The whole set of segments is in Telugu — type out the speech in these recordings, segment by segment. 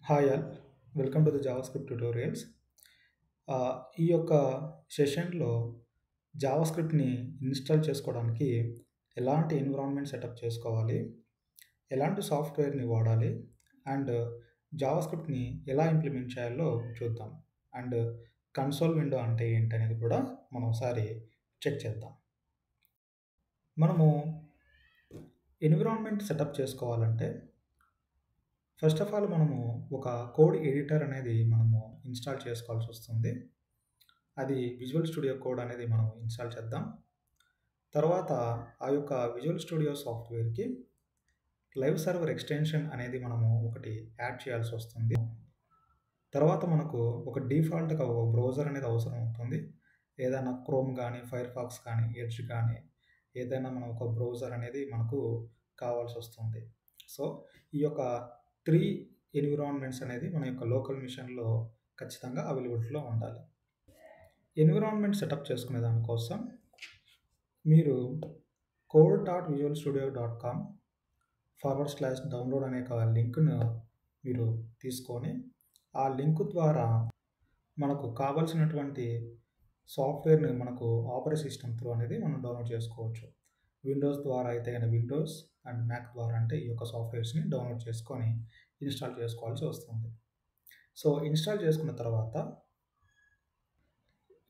Hi all, welcome to the JavaScript tutorials. ఈ యొక్క సెషన్‌లో జావాస్క్రిప్ట్‌ని ఇన్‌స్టాల్ చేసుకోవడానికి ఎలాంటి ఎన్విరాన్మెంట్ సెటప్ చేసుకోవాలి, ఎలాంటి సాఫ్ట్‌వేర్‌ని వాడాలి అండ్ జావాస్క్రిప్ట్‌ని ఎలా ఇంప్లిమెంట్ చేయాలో చూద్దాం. అండ్ కన్సోల్ విండో అంటే ఏంటనేది కూడా మనం ఒకసారి చెక్ చేద్దాం. మనము ఎన్విరాన్మెంట్ సెటప్ చేసుకోవాలంటే ఫస్ట్ ఆఫ్ ఆల్ మనము ఒక కోడ్ ఎడిటర్ అనేది మనము ఇన్‌స్టాల్ చేసుకోవాల్సొస్తుంది. అది విజువల్ స్టూడియో కోడ్ అనేది మనం ఇన్‌స్టాల్ చేద్దాం. తర్వాత ఆ యొక్క విజువల్ స్టూడియో సాఫ్ట్‌వేర్‌కి లైవ్ సర్వర్ ఎక్స్‌టెన్షన్ అనేది మనము ఒకటి యాడ్ చేయాల్సొస్తుంది. తర్వాత మనకు ఒక డిఫాల్ట్‌గా ఒక బ్రౌజర్ అనేది అవసరం అవుతుంది. ఏదైనా క్రోమ్ గానీ, ఫైర్‌ఫాక్స్ కానీ, ఎడ్జ్ కానీ ఏదైనా మనం ఒక బ్రౌజర్ అనేది మనకు కావాల్సొస్తుంది. సో, ఈ యొక్క 3 ఎన్విరాన్మెంట్స్ అనేది మన యొక్క లోకల్ మిషన్‌లో ఖచ్చితంగా అవైలబిలిటీలో ఉండాలి. ఎన్విరాన్మెంట్ సెటప్ చేసుకునే దానికోసం మీరు code.visualstudio.com/download అనే ఒక లింక్‌ను మీరు తీసుకొని, ఆ లింక్ ద్వారా మనకు కావాల్సినటువంటి సాఫ్ట్‌వేర్‌ని మనకు ఆపరేటింగ్ సిస్టమ్ త్రూ అనేది మనం డౌన్లోడ్ చేసుకోవచ్చు. విండోస్ ద్వారా అయితే గనక విండోస్ అండ్ మ్యాక్ ద్వారా అంటే ఈ యొక్క సాఫ్ట్‌వేర్స్‌ని డౌన్లోడ్ చేసుకొని ఇన్‌స్టాల్ చేసుకోవాల్సి వస్తుంది. సో, ఇన్‌స్టాల్ చేసుకున్న తర్వాత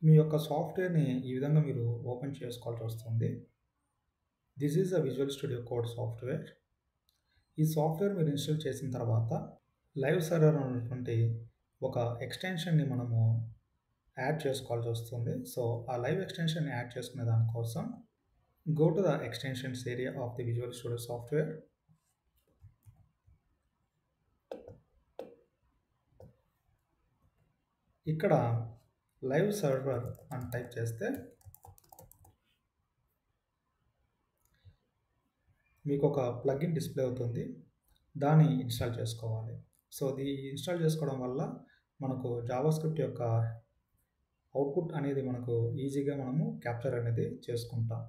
మీ యొక్క సాఫ్ట్‌వేర్‌ని ఈ విధంగా మీరు ఓపెన్ చేసుకోవాల్సి వస్తుంది. This is the visual studio code software. ఈ సాఫ్ట్‌వేర్ మీరు ఇన్‌స్టాల్ చేసిన తర్వాత లైవ్ సర్వర్ అనేటువంటి ఒక ఎక్స్‌టెన్షన్‌ని మనము యాడ్ చేసుకోవాల్సి వస్తుంది. సో, ఆ లైవ్ ఎక్స్‌టెన్షన్‌ని యాడ్ చేసుకునే దానికోసం go to the extensions area of the visual studio software. ఇక్కడ లైవ్ సర్వర్ అని టైప్ చేస్తే మీకు ఒక ప్లగిన్ డిస్‌ప్లే అవుతుంది. దాన్ని ఇన్‌స్టాల్ చేసుకోవాలి. సో, ఇది ఇన్‌స్టాల్ చేసుకోవడం వల్ల మనకు జావాస్క్రిప్ట్ యొక్క అవుట్‌పుట్ అనేది మనకు ఈజీగా మనము క్యాప్చర్ అనేది చేసుకుంటాం.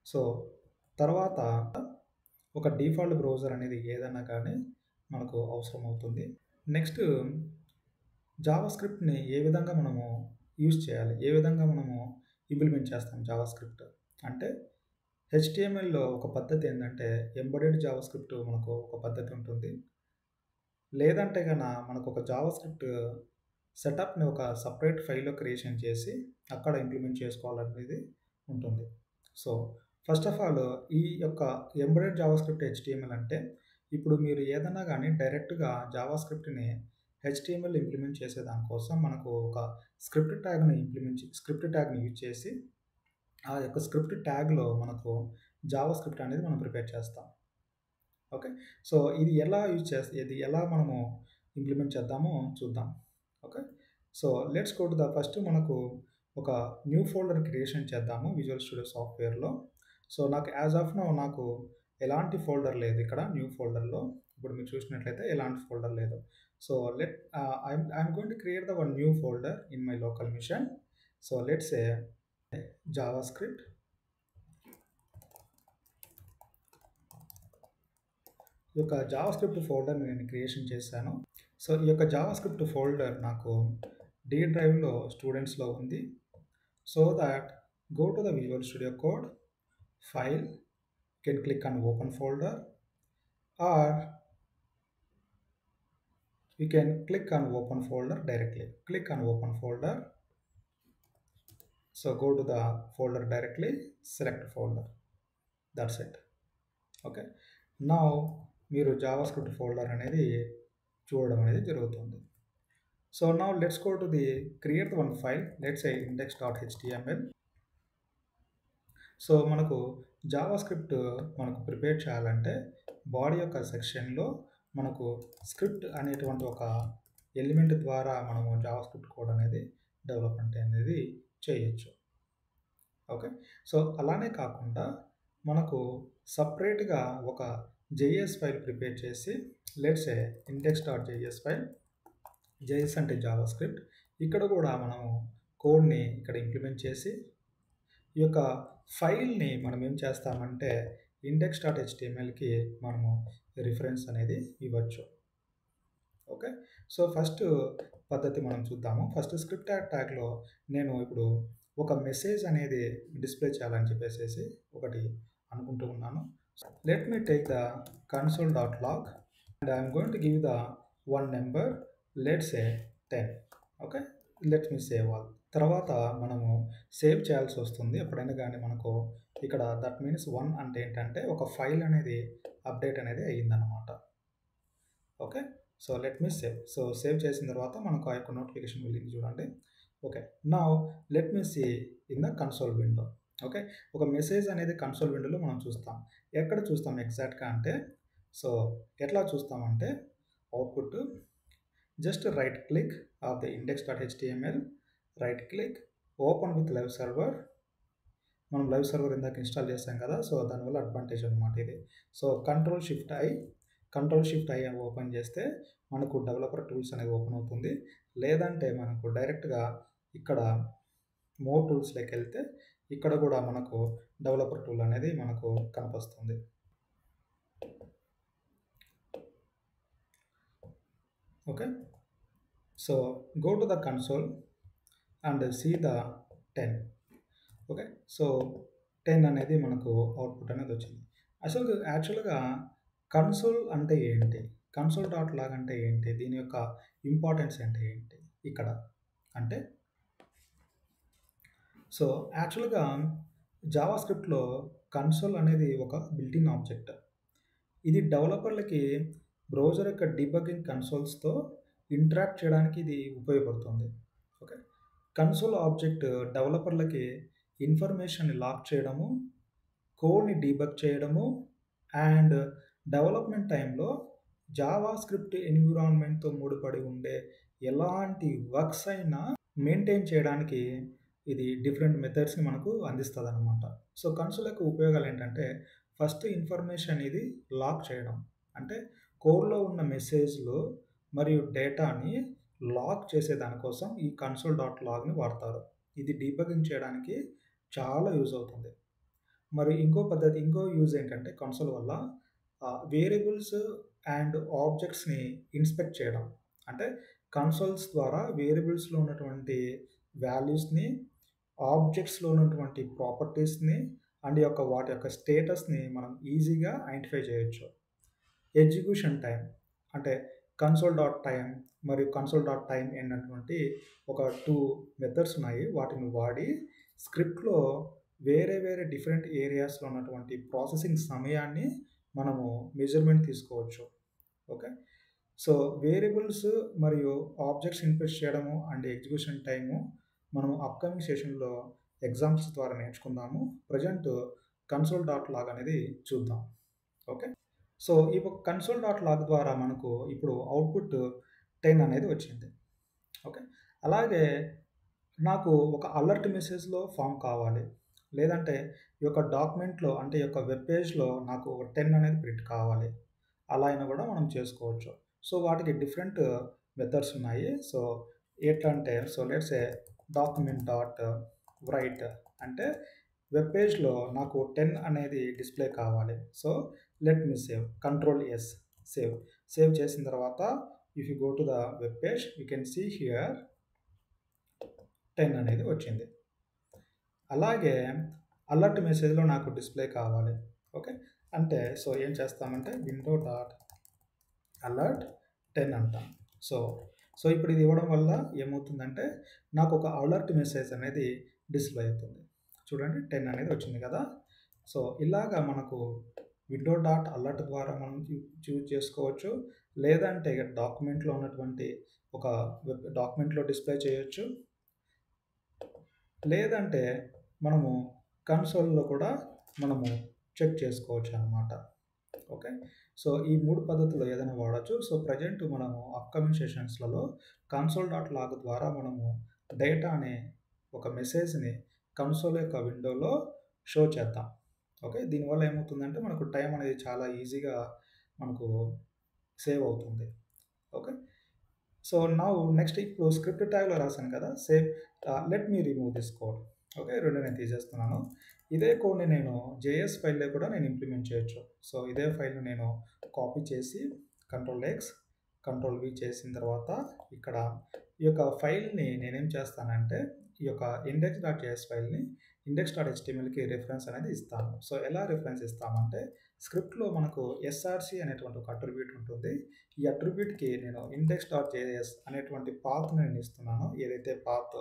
సో, తర్వాత ఒక డిఫాల్ట్ బ్రౌజర్ అనేది ఏదైనా కానీ మనకు అవసరం అవుతుంది. నెక్స్ట్ జావాస్క్రిప్ట్‌ని ఏ విధంగా మనము యూజ్ చేయాలి? ఏ విధంగా మనము ఇంప్లిమెంట్ చేస్తాం జావాస్క్రిప్ట్? అంటే హెచ్‌టీఎంఎల్‌లో ఒక పద్ధతి ఏందంటే ఎంబెడెడ్ జావాస్క్రిప్ట్ మనకు ఒక పద్ధతి ఉంటుంది. లేదంటే మనకు ఒక జావాస్క్రిప్ట్ సెటప్‌ని ఒక సెపరేట్ ఫైల్‌లో క్రియేషన్ చేసి అక్కడ ఇంప్లిమెంట్ చేసుకోవాలనేది ఉంటుంది. సో, ఫస్ట్ ఆఫ్ ఆల్ ఈ యొక్క ఎంబెడెడ్ జావాస్క్రిప్ట్ హెచ్‌టీఎంఎల్ అంటే ఇప్పుడు మీరు ఏదన్నా గానీ డైరెక్ట్‌గా జావాస్క్రిప్ట్‌ని హెచ్‌టీఎంఎల్ ఇంప్లిమెంట్ చేసే దానికోసం మనకు ఒక స్క్రిప్ట్ ట్యాగ్‌ని యూజ్ చేసి ఆ యొక్క స్క్రిప్ట్ ట్యాగ్‌లో మనకు జావాస్క్రిప్ట్ అనేది మనం ప్రిపేర్ చేస్తాం. ఓకే. సో, ఇది ఎలా మనము ఇంప్లిమెంట్ చేద్దామో చూద్దాం. Okay. So, let's go to the first మనకు ఒక న్యూ ఫోల్డర్ క్రియేషన్ చేద్దాము విజువల్ స్టూడియో సాఫ్ట్‌వేర్‌లో. సో, నాకు యాస్ ఆఫ్ నౌ నాకు ఎలాంటి ఫోల్డర్ లేదు ఇక్కడ న్యూ ఫోల్డర్‌లో. ఇప్పుడు మీరు చూసినట్లయితే ఎలాంటి ఫోల్డర్ లేదు. So, I'm going to create the one new folder in my local machine. So, let's say JavaScript. ఈ యొక్క జావాస్క్రిప్ట్ ఫోల్డర్‌ని నేను క్రియేషన్ చేశాను. సో, ఈ యొక్క జావాస్క్రిప్ట్ ఫోల్డర్ నాకు డి డ్రైవ్‌లో స్టూడెంట్స్‌లో ఉంది. So that go to the Visual Studio Code, File, you can click on Open Folder or you can click on Open Folder directly. Click on Open Folder. So, go to the folder directly, select folder. That's it. Okay. Now, మీరు జావాస్క్రిప్ట్ ఫోల్డర్ అనేది చూడడం అనేది జరుగుతుంది. So, now let's go to the create one file. Let's say index.html. So, మనకు జావాస్క్రిప్ట్ మనకు ప్రిపేర్ చేయాలంటే బాడీ యొక్క సెక్షన్‌లో మనకు స్క్రిప్ట్ అనేటువంటి ఒక ఎలిమెంట్ ద్వారా మనము జావాస్క్రిప్ట్ కోడ్ అనేది డెవలప్‌మెంట్ అనేది చేయొచ్చు. ఓకే. సో, అలానే కాకుండా మనకు సెపరేట్‌గా ఒక జేఎస్ ఫైల్ ప్రిపేర్ చేసి let's say index.js file. JS అంటే జావాస్క్రిప్ట్. ఇక్కడ కూడా మనము కోడ్‌ని ఇక్కడ ఇంప్లిమెంట్ చేసి ఈ యొక్క ఫైల్‌ని మనం ఏం చేస్తామంటే index.htmlకి మనము రిఫరెన్స్ అనేది ఇవ్వచ్చు. ఓకే. సో, ఫస్ట్ పద్ధతి మనం చూద్దాము. ఫస్ట్ స్క్రిప్ట్ ట్యాగ్‌లో నేను ఇప్పుడు ఒక మెసేజ్ అనేది డిస్‌ప్లే చేయాలని చెప్పేసేసి ఒకటి అనుకుంటూ ఉన్నాను. Let me take the console.log and I am going to give the one number, let's say 10. Okay. Let me save all. తర్వాత మనము సేవ్ చేయాల్సొస్తుంది. ఎప్పుడైనా గానీ మనకు ఇక్కడ దట్ మీన్స్ 1 అంటే ఏంటంటే ఒక ఫైల్ అనేది అప్‌డేట్ అనేది అయ్యిందనమాట. Okay. So, let me save. So, save చేసిన తర్వాత మనకు ఆ యొక్క నోటిఫికేషన్ వెళ్ళింది చూడండి. Okay. Now let me see in the console window. Okay. ఒక మెసేజ్ అనేది కన్సోల్ విండోలో మనం చూస్తాం. ఎక్కడ చూస్తాం ఎగ్జాక్ట్‌గా అంటే, సో, ఎట్లా చూస్తామంటే output just right click of the index.html, right click, open with live server. మనం లైవ్ సర్వర్ ఇందాక ఇన్‌స్టాల్ చేసాం కదా! సో, దానివల్ల అడ్వాంటేజ్ అనమాట ఇది. So, control shift I open చేస్తే మనకు డెవలపర్ టూల్స్ అనేది ఓపెన్ అవుతుంది. లేదంటే మనకు డైరెక్ట్‌గా ఇక్కడ మోర్ టూల్స్‌లోకెళ్తే ఇక్కడ కూడా మనకు డెవలపర్ టూల్ అనేది మనకు కనిపిస్తుంది. Okay. So, go to the console and see the 10. Okay. So, 10 అనేది మనకు అవుట్‌పుట్ అనేది వచ్చింది. అసలు యాక్చువల్‌గా కన్సోల్ అంటే ఏంటి? console.log అంటే ఏంటి? దీని యొక్క ఇంపార్టెన్స్ అంటే ఏంటి ఇక్కడ? అంటే సో, యాక్చువల్‌గా జావాస్క్రిప్ట్‌లో కన్సోల్ అనేది ఒక బిల్ట్ ఇన్ ఆబ్జెక్ట్. ఇది డెవలపర్‌లకి బ్రౌజర్ యొక్క డీబగ్గింగ్ కన్సోల్స్‌తో ఇంటరాక్ట్ చేయడానికి ఇది ఉపయోగపడుతుంది. ఓకే. కన్సోల్ ఆబ్జెక్ట్ డెవలపర్‌లకి ఇన్ఫర్మేషన్‌ని లాక్ చేయడము, కోడ్‌ని డీబగ్ చేయడము అండ్ డెవలప్‌మెంట్ టైమ్‌లో జావాస్క్రిప్ట్ ఎన్విరాన్మెంట్‌తో ముడిపడి ఉండే ఎలాంటి వర్క్స్ అయినా మెయింటైన్ చేయడానికి ఇది డిఫరెంట్ మెథడ్స్‌ని మనకు అందిస్తదనమాట. సో, కన్సోల్ యొక్క ఉపయోగాలేంటంటే ఫస్ట్ ఇన్ఫర్మేషన్ ఇది లాక్ చేయడం. అంటే కోడ్‌లో ఉన్న మెసేజ్‌లు మరియు డేటాని లాక్ చేసే దానికోసం ఈ console.logని వాడతారు. ఇది డీబగ్గింగ్ చేయడానికి చాలా యూజ్ అవుతుంది. మరి ఇంకో యూజ్ ఏంటంటే కన్సోల్ వల్ల వేరియబుల్స్ అండ్ ఆబ్జెక్ట్స్‌ని ఇన్స్పెక్ట్ చేయడం. అంటే కన్సోల్స్ ద్వారా వేరియబుల్స్‌లో ఉన్నటువంటి వాల్యూస్‌ని, ఆబ్జెక్ట్స్‌లో ఉన్నటువంటి ప్రాపర్టీస్‌ని అండ్ వాటి యొక్క స్టేటస్‌ని మనం ఈజీగా ఐడెంటిఫై చేయొచ్చు. ఎగ్జిక్యూషన్ టైమ్ అంటే console.time మరియు console.time అన్నటువంటి ఒక 2 మెథడ్స్ ఉన్నాయి. వాటిని వాడి స్క్రిప్ట్‌లో వేరే డిఫరెంట్ ఏరియాస్‌లో ఉన్నటువంటి ప్రాసెసింగ్ సమయాన్ని మనము మెజర్‌మెంట్ తీసుకోవచ్చు. ఓకే. సో, వేరియబుల్స్ మరియు ఆబ్జెక్ట్స్ ఇన్‌పుట్ చేయడము అండ్ ఎగ్జిక్యూషన్ టైము మనము అప్‌కమింగ్ సెషన్‌లో ఎగ్జాంపుల్స్ ద్వారా నేర్చుకుందాము. ప్రెజెంట్ console.log అనేది చూద్దాం. ఓకే. సో, ఈ console.log ద్వారా మనకు ఇప్పుడు అవుట్‌పుట్ 10 అనేది వచ్చింది. ఓకే. అలాగే నాకు ఒక అలర్ట్ మెసేజ్‌లో ఫార్మ్ కావాలి. లేదంటే ఈ యొక్క డాక్యుమెంట్‌లో అంటే ఈ యొక్క వెబ్ పేజ్‌లో నాకు 10 అనేది ప్రింట్ కావాలి. అలా అయినా కూడా మనం చేసుకోవచ్చు. సో, వాటికి డిఫరెంట్ మెథడ్స్ ఉన్నాయి. సో, ఎట్లంటే లెట్స్ సే document.write అంటే వెబ్ పేజ్‌లో నాకు 10 అనేది డిస్‌ప్లే కావాలి. So, let me save. కంట్రోల్-S సేవ్. సేవ్ చేసిన తర్వాత if you go to the web page you can see here 10 అనేది వచ్చింది. అలాగే అలర్ట్ మెసేజ్‌లో నాకు డిస్‌ప్లే కావాలి. ఓకే. అంటే సో, ఏం చేస్తామంటే window.alert 10 అంటాం. సో, ఇప్పుడు ఇది ఇవ్వడం వల్ల ఏమవుతుందంటే నాకు ఒక అలర్ట్ మెసేజ్ అనేది డిస్‌ప్లే అవుతుంది. చూడండి 10 అనేది వచ్చింది కదా! సో, ఇలాగా మనకు window.alert ద్వారా మనం చూజ్ చేసుకోవచ్చు. లేదంటే డాక్యుమెంట్‌లో ఉన్నటువంటి ఒక డాక్యుమెంట్‌లో డిస్‌ప్లే చేయొచ్చు. లేదంటే మనము కన్సోల్‌లో కూడా మనము చెక్ చేసుకోవచ్చు అన్నమాట. ఓకే. సో, ఈ 3 పద్ధతుల్లో ఏదైనా వాడొచ్చు. సో, ప్రెజెంట్ మనము అప్‌కమింగ్ సెషన్స్‌లలో console.log ద్వారా మనము డేటా అనే ఒక మెసేజ్‌ని కన్సోల్ యొక్క విండోలో షో చేద్దాం. ఓకే. దీనివల్ల ఏమవుతుందంటే మనకు టైం అనేది చాలా ఈజీగా మనకు సేవ్ అవుతుంది. ఓకే. సో, నౌ నెక్స్ట్ ఇప్పుడు స్క్రిప్ట్ ట్యాగ్‌లో రాసాను కదా! Let me remove this code. Okay. 2 నేను తీసేస్తున్నాను. ఇదే కోడ్‌ని నేను జేఎస్ ఫైల్‌లో కూడా నేను ఇంప్లిమెంట్ చేయొచ్చు. సో, ఇదే ఫైల్‌ని నేను కాపీ చేసి Ctrl+X, Ctrl+V చేసిన తర్వాత ఇక్కడ ఈ యొక్క ఫైల్‌ని నేనేం చేస్తానంటే ఈ యొక్క index.js ఫైల్‌ని index.htmlకి రిఫరెన్స్ అనేది ఇస్తాను. సో, ఎలా రిఫరెన్స్ ఇస్తామంటే స్క్రిప్ట్‌లో మనకు src అనేటువంటి ఒక అట్రిబ్యూట్ ఉంటుంది. ఈ అట్రిబ్యూట్‌కి నేను index.js అనేటువంటి పాత్‌ని నేను ఇస్తున్నాను. ఏదైతే పాత్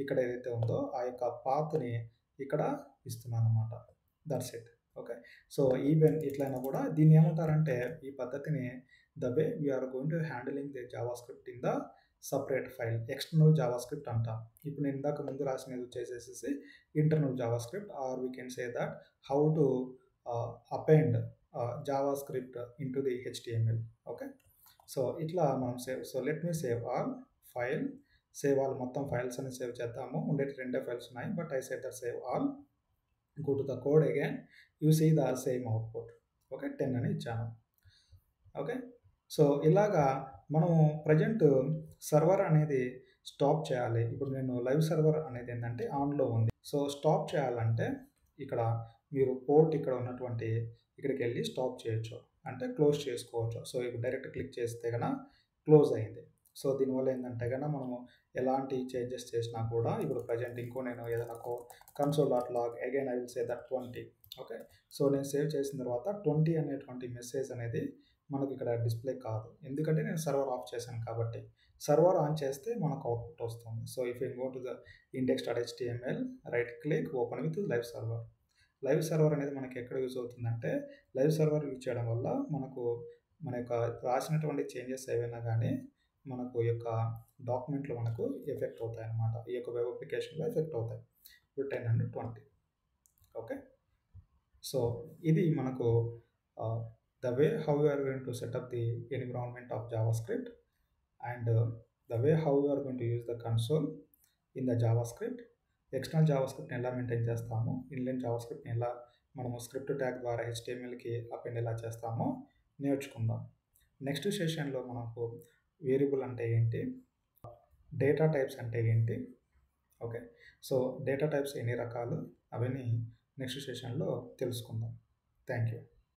ఇక్కడ ఏదైతే ఉందో ఆ యొక్క పాత్‌ని ఇక్కడ ఇస్తున్నానన్నమాట. That's it. Okay. So, even ఇట్లైనా కూడా దీన్ని ఏమంటారంటే ఈ పద్ధతిని the way we are going to handling the JavaScript in the separate file external JavaScript అంటాం. ఇప్పుడు నేను ఇందాక ముందు రాసినది వచ్చేసేసి internal JavaScript or we can say that how to append JavaScript into the HTML. Okay. So, ఇట్లా మనం so let me save all file, save all మొత్తం ఫైల్స్ అని సేవ్ చేద్దాము. ఉండేటి 2 ఫైల్స్ ఉన్నాయి. But I said that save all. Go to the code again, you see the same output. Okay, 10 అని ఇచ్చాను. ఓకే. సో, ఇలాగా మనము ప్రజెంట్ సర్వర్ అనేది స్టాప్ చేయాలి. ఇప్పుడు నేను లైవ్ సర్వర్ అనేది ఏంటంటే ఆన్‌లో ఉంది. సో, స్టాప్ చేయాలంటే ఇక్కడ మీరు పోర్ట్ ఇక్కడ ఉన్నటువంటి ఇక్కడికి వెళ్ళి స్టాప్ చేయొచ్చు. అంటే క్లోజ్ చేసుకోవచ్చు. సో, ఇప్పుడు డైరెక్ట్ క్లిక్ చేస్తే గన క్లోజ్ అయింది. సో, దీనివల్ల ఏంటంటే గన మనము ఎలాంటి చేంజెస్ చేసినా కూడా ఇప్పుడు ప్రజెంట్ నేను ఏదైనా console.log again I will say that 20. Okay. So, నేను సేవ్ చేసిన తర్వాత 20 అనేటువంటి మెసేజ్ అనేది మనకి ఇక్కడ డిస్ప్లే కాదు. ఎందుకంటే నేను సర్వర్ ఆఫ్ చేశాను కాబట్టి. సర్వర్ ఆన్ చేస్తే మనకు అవుట్పుట్ వస్తుంది. So, if you go to the index.html, right click, open with live server. Live server అనేది మనకి ఎక్కడ యూజ్ అవుతుందంటే లైవ్ సర్వర్ యూజ్ చేయడం వల్ల మనకు మన యొక్క రాసినటువంటి చేంజెస్ ఏవైనా కానీ మనకు ఈ యొక్క డాక్యుమెంట్లు మనకు ఎఫెక్ట్ అవుతాయి అన్నమాట. ఈ యొక్క వెబ్ అప్లికేషన్‌లో ఎఫెక్ట్ అవుతాయి. ఇప్పుడు 10 అండ్ 20. ఓకే. సో, ఇది మనకు the way how we are going to set up the environment of JavaScript and the way how we are going to use the console in the JavaScript. External జావాస్క్రిప్ట్‌ని ఎలా మెయింటైన్ చేస్తాము, ఇన్‌లైన్ జావాస్క్రిప్ట్‌ని ఎలా మనము స్క్రిప్ట్ ట్యాగ్ ద్వారా HTMLకి అపెండ్ ఎలా చేస్తామో నేర్చుకుందాం. నెక్స్ట్ సెషన్‌లో మనకు వేరియబుల్ అంటే ఏంటి, డేటా టైప్స్ అంటే ఏంటి, ఓకే. సో, డేటా టైప్స్ ఎన్ని రకాలు అవన్నీ నెక్స్ట్ సెషన్‌లో తెలుసుకుందాం. Thank you.